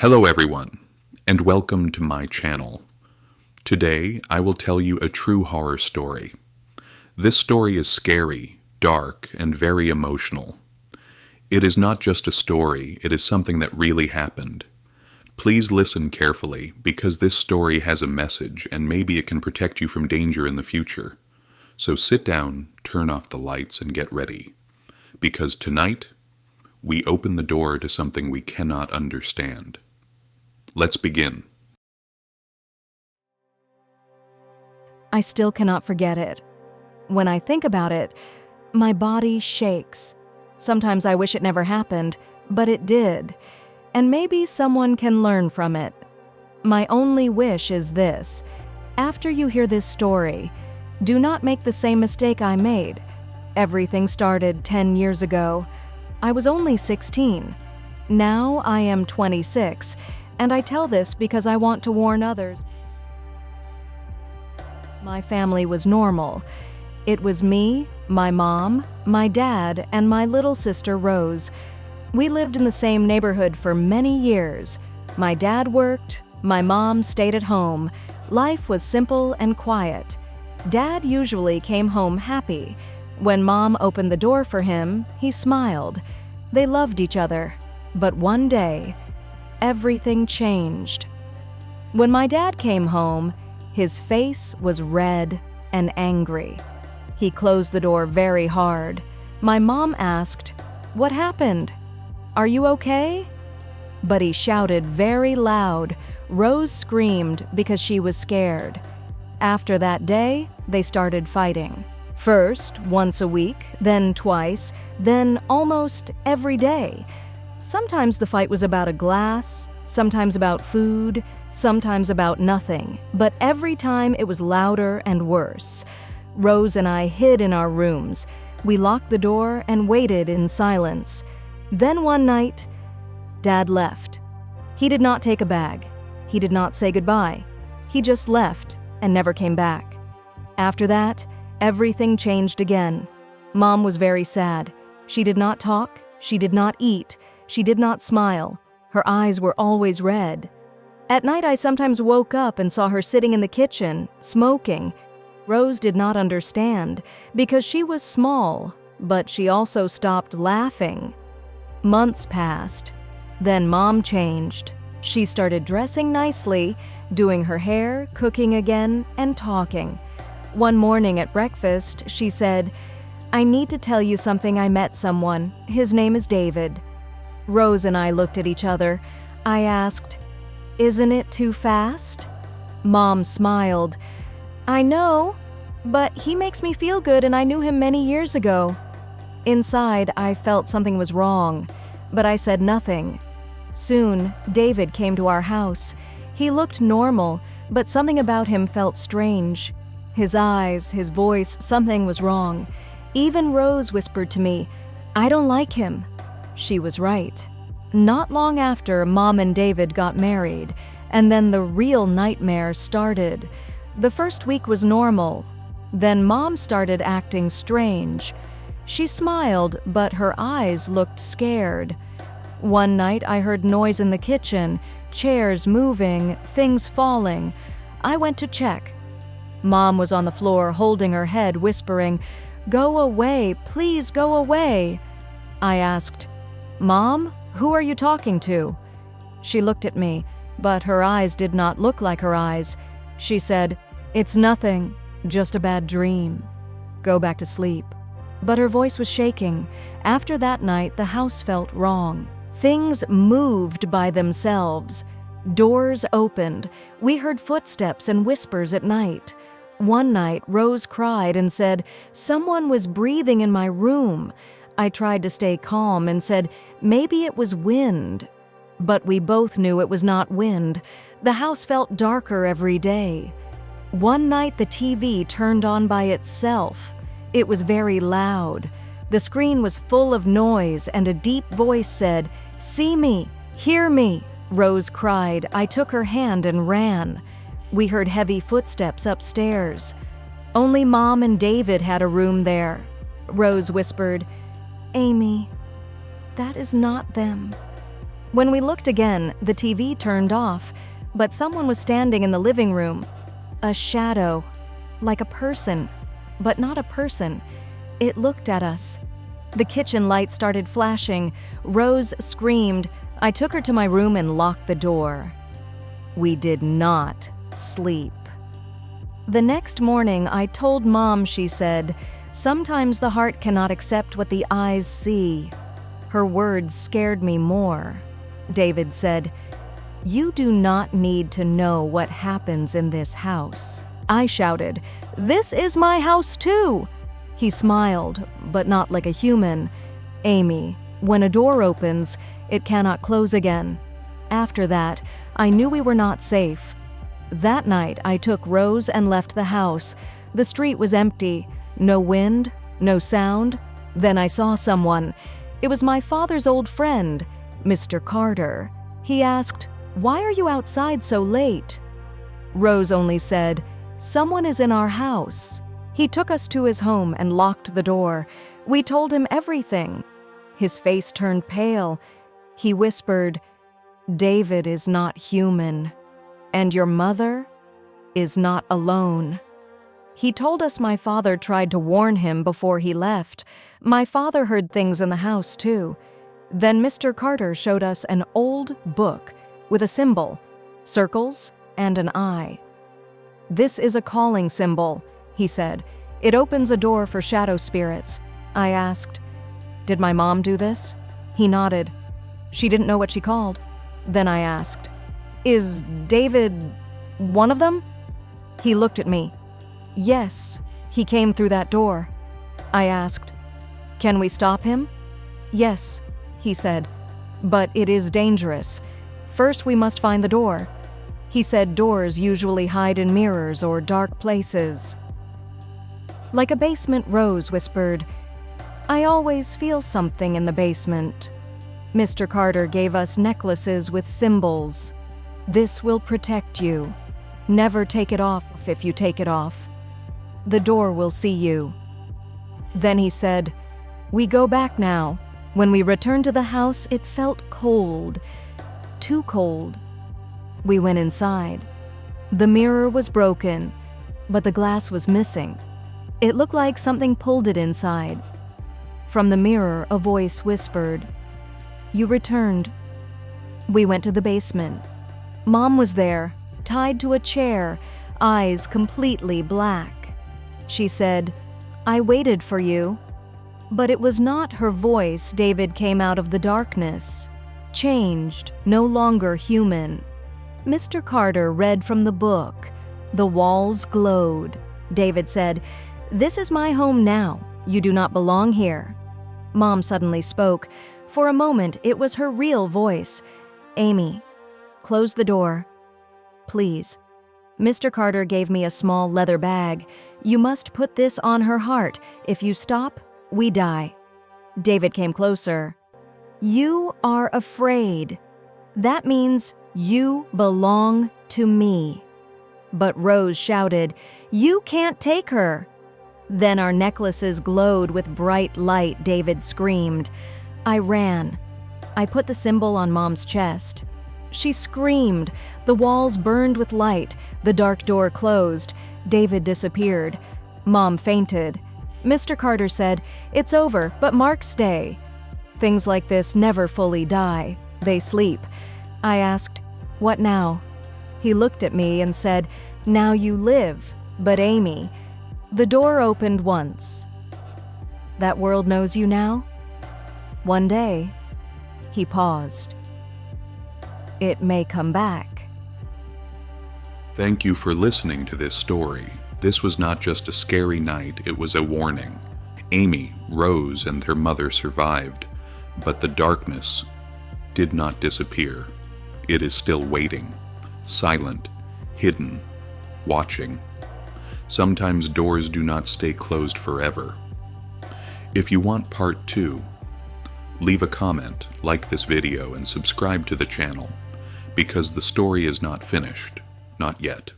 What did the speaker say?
Hello everyone, and welcome to my channel. Today, I will tell you a true horror story. This story is scary, dark, and very emotional. It is not just a story, it is something that really happened. Please listen carefully, because this story has a message, and maybe it can protect you from danger in the future. So sit down, turn off the lights, and get ready. Because tonight, we open the door to something we cannot understand. Let's begin. I still cannot forget it. When I think about it, my body shakes. Sometimes I wish it never happened, but it did. And maybe someone can learn from it. My only wish is this: after you hear this story, do not make the same mistake I made. Everything started 10 years ago. I was only 16. Now I am 26. And I tell this because I want to warn others. My family was normal. It was me, my mom, my dad, and my little sister Rose. We lived in the same neighborhood for many years. My dad worked, my mom stayed at home. Life was simple and quiet. Dad usually came home happy. When Mom opened the door for him, he smiled. They loved each other. But one day, everything changed. When my dad came home, his face was red and angry. He closed the door very hard. My mom asked, "What happened? Are you okay?" But he shouted very loud. Rose screamed because she was scared. After that day, they started fighting. First, once a week, then twice, then almost every day. Sometimes the fight was about a glass, sometimes about food, sometimes about nothing, but every time it was louder and worse. Rose and I hid in our rooms. We locked the door and waited in silence. Then one night, Dad left. He did not take a bag. He did not say goodbye. He just left and never came back. After that, everything changed again. Mom was very sad. She did not talk. She did not eat. She did not smile. Her eyes were always red. At night, I sometimes woke up and saw her sitting in the kitchen, smoking. Rose did not understand, because she was small, but she also stopped laughing. Months passed. Then Mom changed. She started dressing nicely, doing her hair, cooking again, and talking. One morning at breakfast, she said, "I need to tell you something. I met someone. His name is David." Rose and I looked at each other. I asked, "Isn't it too fast?" Mom smiled. "I know, but he makes me feel good and I knew him many years ago." Inside, I felt something was wrong, but I said nothing. Soon, David came to our house. He looked normal, but something about him felt strange. His eyes, his voice, something was wrong. Even Rose whispered to me, "I don't like him." She was right. Not long after, Mom and David got married, and then the real nightmare started. The first week was normal. Then Mom started acting strange. She smiled, but her eyes looked scared. One night, I heard noise in the kitchen, chairs moving, things falling. I went to check. Mom was on the floor holding her head, whispering, "Go away, please go away." I asked, "Mom, who are you talking to?" She looked at me, but her eyes did not look like her eyes. She said, "It's nothing, just a bad dream. Go back to sleep." But her voice was shaking. After that night, the house felt wrong. Things moved by themselves. Doors opened. We heard footsteps and whispers at night. One night, Rose cried and said, "Someone was breathing in my room." I tried to stay calm and said, "Maybe it was wind." But we both knew it was not wind. The house felt darker every day. One night, the TV turned on by itself. It was very loud. The screen was full of noise, and a deep voice said, "See me, hear me." Rose cried. I took her hand and ran. We heard heavy footsteps upstairs. Only Mom and David had a room there. Rose whispered, "Amy, that is not them." When we looked again, the TV turned off, but someone was standing in the living room. A shadow, like a person, but not a person. It looked at us. The kitchen light started flashing. Rose screamed. I took her to my room and locked the door. We did not sleep. The next morning, I told Mom, she said, "Sometimes the heart cannot accept what the eyes see." Her words scared me more. David said, "You do not need to know what happens in this house." I shouted, "This is my house too!" He smiled, but not like a human. "Amy, when a door opens, it cannot close again." After that, I knew we were not safe. That night, I took Rose and left the house. The street was empty. No wind, no sound. Then I saw someone. It was my father's old friend, Mr. Carter. He asked, "Why are you outside so late?" Rose only said, "Someone is in our house." He took us to his home and locked the door. We told him everything. His face turned pale. He whispered, "David is not human, and your mother is not alone." He told us my father tried to warn him before he left. My father heard things in the house too. Then Mr. Carter showed us an old book with a symbol, circles, and an eye. "This is a calling symbol," he said. "It opens a door for shadow spirits." I asked, "Did my mom do this?" He nodded. "She didn't know what she called." Then I asked, "Is David one of them?" He looked at me. "Yes, he came through that door." I asked, "Can we stop him?" "Yes," he said, "but it is dangerous. First we must find the door." He said doors usually hide in mirrors or dark places. Like a basement, Rose whispered, "I always feel something in the basement." Mr. Carter gave us necklaces with symbols. "This will protect you. Never take it off if you take it off. The door will see you." Then he said, "We go back now." When we returned to the house, it felt cold. Too cold. We went inside. The mirror was broken, but the glass was missing. It looked like something pulled it inside. From the mirror, a voice whispered, "You returned." We went to the basement. Mom was there, tied to a chair, eyes completely black. She said, "I waited for you." But it was not her voice. David came out of the darkness, changed, no longer human. Mr. Carter read from the book. The walls glowed. David said, "This is my home now. You do not belong here." Mom suddenly spoke. For a moment, it was her real voice. "Amy, close the door. Please." Mr. Carter gave me a small leather bag. "You must put this on her heart. If you stop, we die." David came closer. "You are afraid. That means you belong to me." But Rose shouted, "You can't take her." Then our necklaces glowed with bright light. David screamed. I ran. I put the symbol on Mom's chest. She screamed. The walls burned with light. The dark door closed. David disappeared. Mom fainted. Mr. Carter said, "It's over, but marks stay." Things like this never fully die. They sleep. I asked, "What now?" He looked at me and said, "Now you live, but Amy." The door opened once. That world knows you now? One day, he paused. It may come back. Thank you for listening to this story. This was not just a scary night, it was a warning. Amy, Rose, and their mother survived, but the darkness did not disappear. It is still waiting, silent, hidden, watching. Sometimes doors do not stay closed forever. If you want part 2, leave a comment, like this video, and subscribe to the channel, because the story is not finished, not yet.